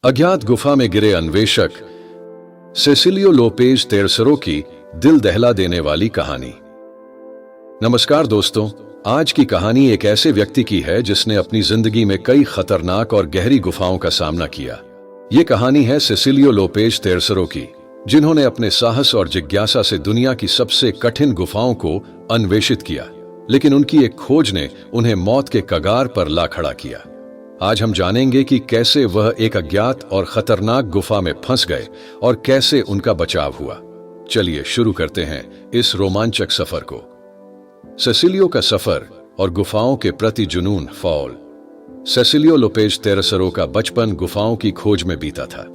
अज्ञात गुफा में गिरे अन्वेषक सेसिलियो लोपेज तेरसरो की दिल दहला देने वाली कहानी। नमस्कार दोस्तों, आज की कहानी एक ऐसे व्यक्ति की है जिसने अपनी जिंदगी में कई खतरनाक और गहरी गुफाओं का सामना किया। ये कहानी है सेसिलियो लोपेज तेरसरो की, जिन्होंने अपने साहस और जिज्ञासा से दुनिया की सबसे कठिन गुफाओं को अन्वेषित किया, लेकिन उनकी एक खोज ने उन्हें मौत के कगार पर ला खड़ा किया। आज हम जानेंगे कि कैसे वह एक अज्ञात और खतरनाक गुफा में फंस गए और कैसे उनका बचाव हुआ। चलिए शुरू करते हैं इस रोमांचक सफर को। सेसिलियो का सफर और गुफाओं के प्रति जुनून फॉल। सेसिलियो लोपेज तेरसरो का बचपन गुफाओं की खोज में बीता था।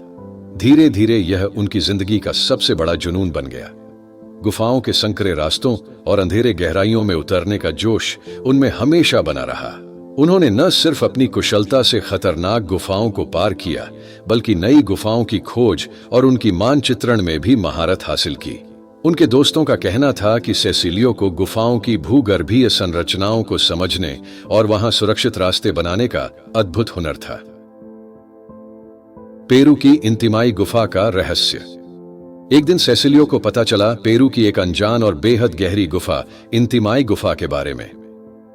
धीरे धीरे यह उनकी जिंदगी का सबसे बड़ा जुनून बन गया। गुफाओं के संकरे रास्तों और अंधेरे गहराइयों में उतरने का जोश उनमें हमेशा बना रहा। उन्होंने न सिर्फ अपनी कुशलता से खतरनाक गुफाओं को पार किया, बल्कि नई गुफाओं की खोज और उनकी मानचित्रण में भी महारत हासिल की। उनके दोस्तों का कहना था कि सेसिलियो को गुफाओं की भूगर्भीय संरचनाओं को समझने और वहां सुरक्षित रास्ते बनाने का अद्भुत हुनर था। पेरू की इंतिमाई गुफा का रहस्य। एक दिन सेसिलियो को पता चला पेरू की एक अनजान और बेहद गहरी गुफा इंतिमाई गुफा के बारे में।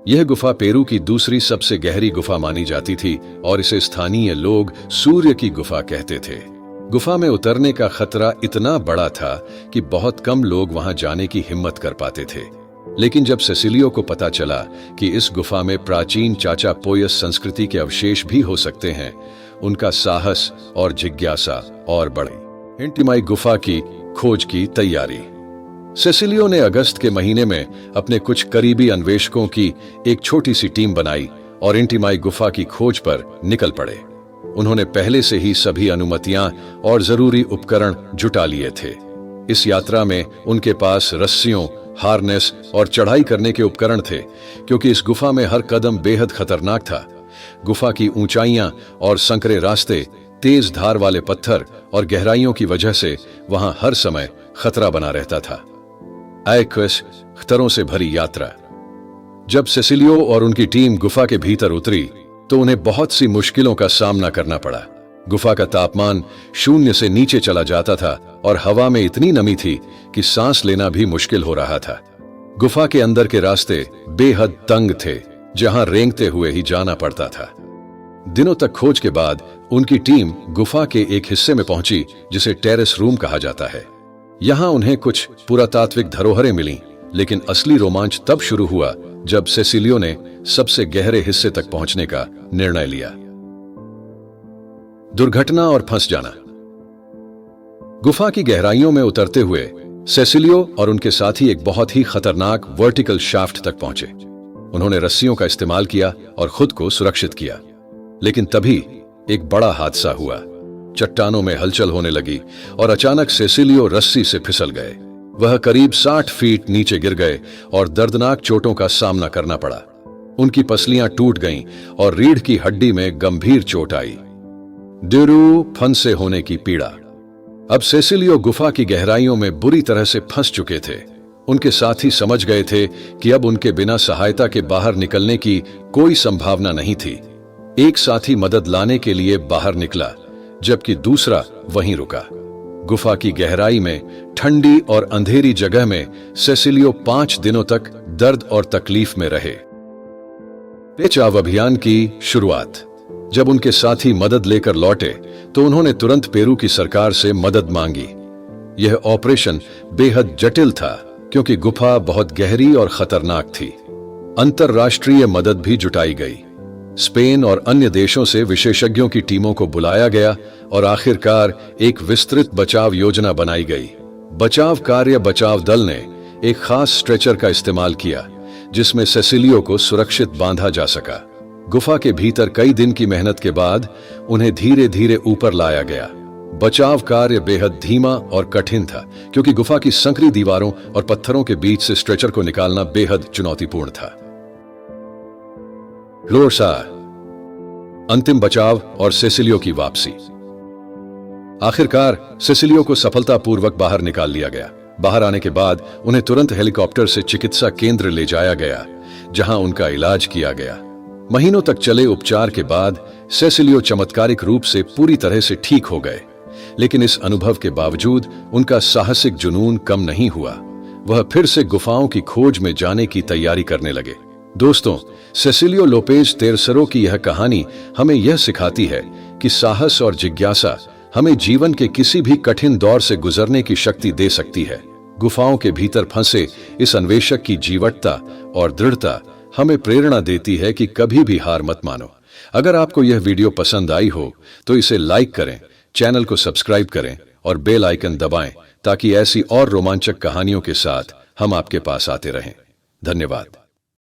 यह गुफा पेरू की दूसरी सबसे गहरी गुफा मानी जाती थी और इसे स्थानीय लोग सूर्य की गुफा कहते थे। गुफा में उतरने का खतरा इतना बड़ा था कि बहुत कम लोग वहां जाने की हिम्मत कर पाते थे। लेकिन जब सेसिलियो को पता चला कि इस गुफा में प्राचीन चाचा पोयस संस्कृति के अवशेष भी हो सकते हैं, उनका साहस और जिज्ञासा और बढ़ी। इंतिमाई गुफा की खोज की तैयारी। सेसिलियो ने अगस्त के महीने में अपने कुछ करीबी अन्वेषकों की एक छोटी सी टीम बनाई और इंतिमाई गुफा की खोज पर निकल पड़े। उन्होंने पहले से ही सभी अनुमतियां और जरूरी उपकरण जुटा लिए थे। इस यात्रा में उनके पास रस्सियों, हार्नेस और चढ़ाई करने के उपकरण थे, क्योंकि इस गुफा में हर कदम बेहद खतरनाक था। गुफा की ऊंचाइयां और संकरे रास्ते, तेज धार वाले पत्थर और गहराइयों की वजह से वहां हर समय खतरा बना रहता था। खतरों से भरी यात्रा। जब सेसिलियो और उनकी टीम गुफा के भीतर उतरी तो उन्हें बहुत सी मुश्किलों का सामना करना पड़ा। गुफा का तापमान 0 से नीचे चला जाता था और हवा में इतनी नमी थी कि सांस लेना भी मुश्किल हो रहा था। गुफा के अंदर के रास्ते बेहद तंग थे, जहां रेंगते हुए ही जाना पड़ता था। दिनों तक खोज के बाद उनकी टीम गुफा के एक हिस्से में पहुंची जिसे टेरेस रूम कहा जाता है। यहां उन्हें कुछ पुरातात्विक धरोहरें मिलीं, लेकिन असली रोमांच तब शुरू हुआ जब सेसिलियो ने सबसे गहरे हिस्से तक पहुंचने का निर्णय लिया। दुर्घटना और फंस जाना। गुफा की गहराइयों में उतरते हुए सेसिलियो और उनके साथी एक बहुत ही खतरनाक वर्टिकल शाफ्ट तक पहुंचे। उन्होंने रस्सियों का इस्तेमाल किया और खुद को सुरक्षित किया, लेकिन तभी एक बड़ा हादसा हुआ। चट्टानों में हलचल होने लगी और अचानक सेसिलियो रस्सी से फिसल गए। वह करीब 60 फीट नीचे गिर गए और दर्दनाक चोटों का सामना करना पड़ा। उनकी पसलियां टूट गईं और रीढ़ की हड्डी में गंभीर चोट आई। फंसे होने की पीड़ा। अब सेसिलियो गुफा की गहराइयों में बुरी तरह से फंस चुके थे। उनके साथी समझ गए थे कि अब उनके बिना सहायता के बाहर निकलने की कोई संभावना नहीं थी। एक साथी मदद लाने के लिए बाहर निकला, जबकि दूसरा वहीं रुका। गुफा की गहराई में ठंडी और अंधेरी जगह में सेसिलियो 5 दिनों तक दर्द और तकलीफ में रहे। बचाव अभियान की शुरुआत। जब उनके साथी मदद लेकर लौटे तो उन्होंने तुरंत पेरू की सरकार से मदद मांगी। यह ऑपरेशन बेहद जटिल था, क्योंकि गुफा बहुत गहरी और खतरनाक थी। अंतरराष्ट्रीय मदद भी जुटाई गई। स्पेन और अन्य देशों से विशेषज्ञों की टीमों को बुलाया गया और आखिरकार एक विस्तृत बचाव योजना बनाई गई। बचाव दल ने एक खास स्ट्रेचर का इस्तेमाल किया, जिसमें सेसिलियो को सुरक्षित बांधा जा सका। गुफा के भीतर कई दिन की मेहनत के बाद उन्हें धीरे धीरे ऊपर लाया गया। बचाव कार्य बेहद धीमा और कठिन था, क्योंकि गुफा की संकरी दीवारों और पत्थरों के बीच से स्ट्रेचर को निकालना बेहद चुनौतीपूर्ण था। अंतिम बचाव और सेसिलियो की वापसी। आखिरकार सेसिलियो को सफलतापूर्वक बाहर निकाल लिया गया। बाहर आने के बाद उन्हें तुरंत हेलीकॉप्टर से चिकित्सा केंद्र ले जाया गया, जहां उनका इलाज किया गया। महीनों तक चले उपचार के बाद सेसिलियो चमत्कारिक रूप से पूरी तरह से ठीक हो गए, लेकिन इस अनुभव के बावजूद उनका साहसिक जुनून कम नहीं हुआ। वह फिर से गुफाओं की खोज में जाने की तैयारी करने लगे। दोस्तों, सेसिलियो लोपेज तेरसरो की यह कहानी हमें यह सिखाती है कि साहस और जिज्ञासा हमें जीवन के किसी भी कठिन दौर से गुजरने की शक्ति दे सकती है। गुफाओं के भीतर फंसे इस अन्वेषक की जीवटता और दृढ़ता हमें प्रेरणा देती है कि कभी भी हार मत मानो। अगर आपको यह वीडियो पसंद आई हो तो इसे लाइक करें, चैनल को सब्सक्राइब करें और बेल आइकन दबाएं ताकि ऐसी और रोमांचक कहानियों के साथ हम आपके पास आते रहें। धन्यवाद।